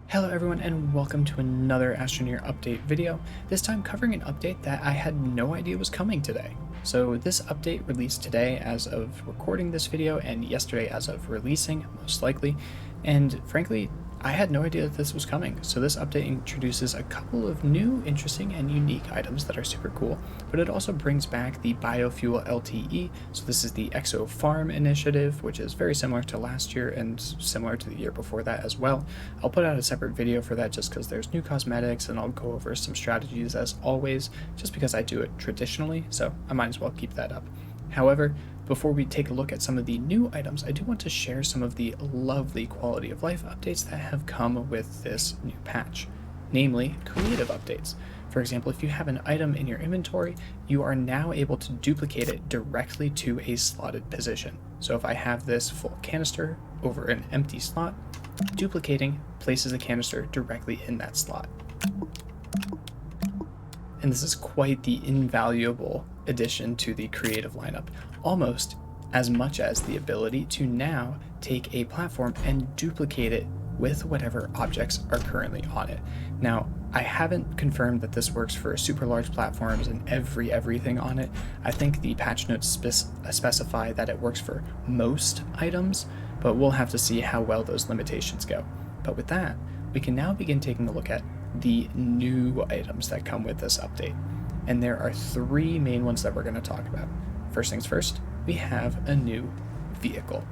Hello everyone and welcome to another Astroneer update video, this time covering an update that I had no idea was coming today. So this update released today as of recording this video and yesterday as of releasing, most likely, and frankly, I had no idea that this was coming. So this update introduces a couple of new, interesting, and unique items that are super cool, but it also brings back the biofuel LTE. So this is the Exo Farm initiative, which is very similar to last year and similar to the year before that as well. I'll put out a separate video for that just because there's new cosmetics, and I'll go over some strategies as always, just because I do it traditionally, so I might as well keep that up. However, before we take a look at some of the new items, I do want to share some of the lovely quality of life updates that have come with this new patch, namely creative updates. For example, if you have an item in your inventory, you are now able to duplicate it directly to a slotted position. So if I have this full canister over an empty slot, duplicating places a canister directly in that slot. And this is quite the invaluable addition to the creative lineup, almost as much as the ability to now take a platform and duplicate it with whatever objects are currently on it. Now, I haven't confirmed that this works for super large platforms and everything on it. I think the patch notes specify that it works for most items, but we'll have to see how well those limitations go. But with that, we can now begin taking a look at the new items that come with this update. And there are three main ones that we're going to talk about. First things first, we have a new vehicle.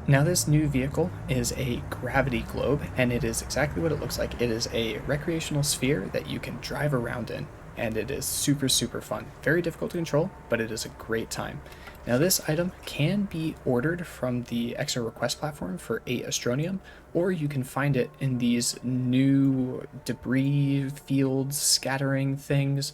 Now this new vehicle is a gravity globe, and it is exactly what it looks like. It is a recreational sphere that you can drive around in, and it is super fun. Very difficult to control, but it is a great time. Now this item can be ordered from the Exo request platform for 8 Astronium, or you can find it in these new debris fields scattering things.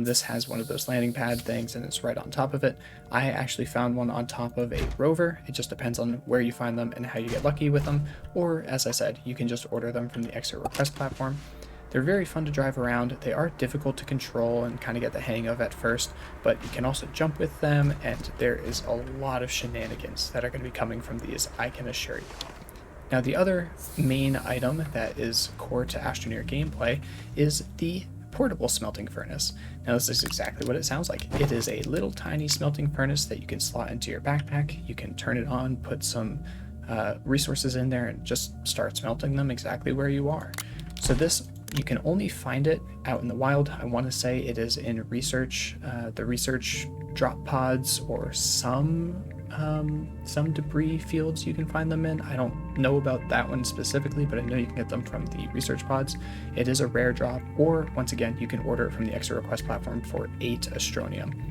This has one of those landing pad things and it's right on top of it. I actually found one on top of a rover. It just depends on where you find them and how you get lucky with them, or as I said, you can just order them from the Exo request platform. They're very fun to drive around. They are difficult to control and kind of get the hang of at first, but you can also jump with them, and there is a lot of shenanigans that are going to be coming from these, I can assure you. Now the other main item that is core to Astroneer gameplay is the portable smelting furnace. Now this is exactly what it sounds like. It is a little tiny smelting furnace that you can slot into your backpack. You can turn it on, put some resources in there, and just start smelting them exactly where you are. So this, you can only find it out in the wild. I want to say it is in research, the research drop pods, or some debris fields you can find them in. I don't know about that one specifically, but I know you can get them from the research pods. It is a rare drop, or once again, you can order it from the Exo request platform for 8 Astronium.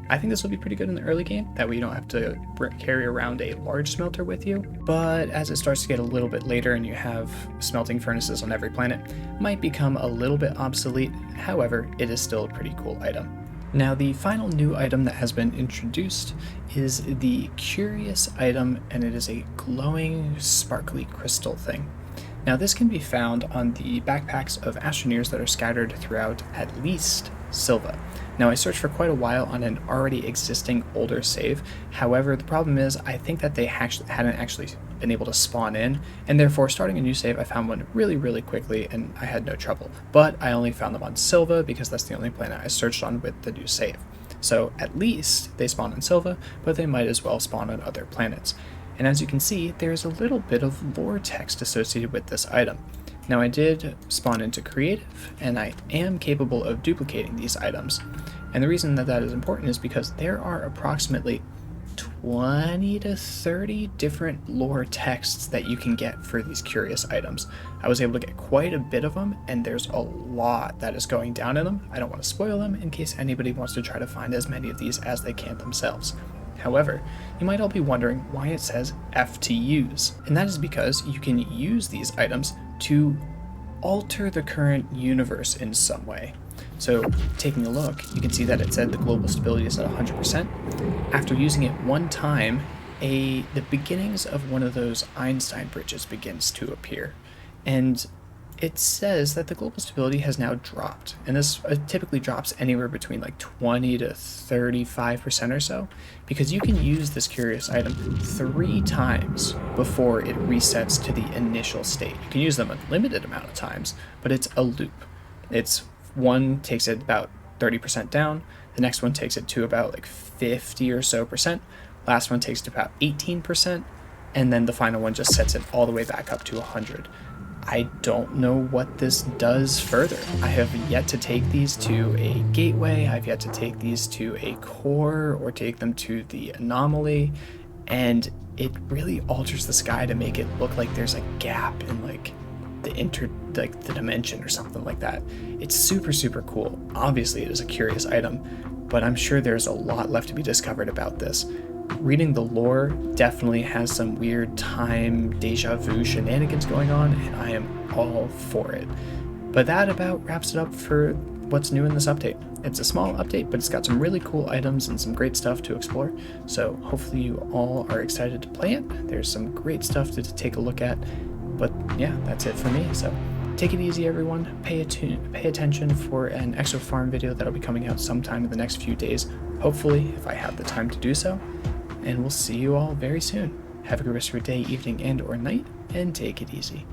I think this will be pretty good in the early game, that way you don't have to carry around a large smelter with you, but as it starts to get a little bit later and you have smelting furnaces on every planet, it might become a little bit obsolete. However, it is still a pretty cool item. Now the final new item that has been introduced is the curious item, and it is a glowing sparkly crystal thing. Now this can be found on the backpacks of Astroneers that are scattered throughout at least Silva. Now I searched for quite a while on an already existing older save. However, the problem is I think that they hadn't actually been able to spawn in, and therefore starting a new save I found one really quickly and I had no trouble. But I only found them on Silva because that's the only planet I searched on with the new save. So at least they spawn on Silva, but they might as well spawn on other planets. And as you can see, there's a little bit of lore text associated with this item. Now I did spawn into creative, and I am capable of duplicating these items. And the reason that that is important is because there are approximately 20 to 30 different lore texts that you can get for these curious items. I was able to get quite a bit of them, and there's a lot that is going down in them. I don't want to spoil them in case anybody wants to try to find as many of these as they can themselves. However, you might all be wondering why it says F to use, and that is because you can use these items to alter the current universe in some way. So taking a look, you can see that it said the global stability is at 100%. After using it one time, the beginnings of one of those Einstein bridges begins to appear. And it says that the global stability has now dropped, and this typically drops anywhere between like 20 to 35% or so, because you can use this curious item 3 times before it resets to the initial state. You can use them a limited amount of times, but it's a loop. It's one takes it about 30% down, the next one takes it to about like 50 or so percent, last one takes it to about 18%, and then the final one just sets it all the way back up to 100. I don't know what this does further. I have yet to take these to a gateway, I've yet to take these to a core or take them to the Anomaly, and it really alters the sky to make it look like there's a gap in like the dimension or something like that. It's super cool. Obviously it is a curious item, but I'm sure there's a lot left to be discovered about this. Reading the lore definitely has some weird time deja vu shenanigans going on, and I am all for it. But that about wraps it up for what's new in this update. It's a small update, but it's got some really cool items and some great stuff to explore, so hopefully you all are excited to play it. There's some great stuff to take a look at, but yeah, that's it for me. So take it easy, everyone. Pay attention for an extra farm video that'll be coming out sometime in the next few days, hopefully, if I have the time to do so. And we'll see you all very soon. Have a good rest of your day, evening, and or night, and take it easy.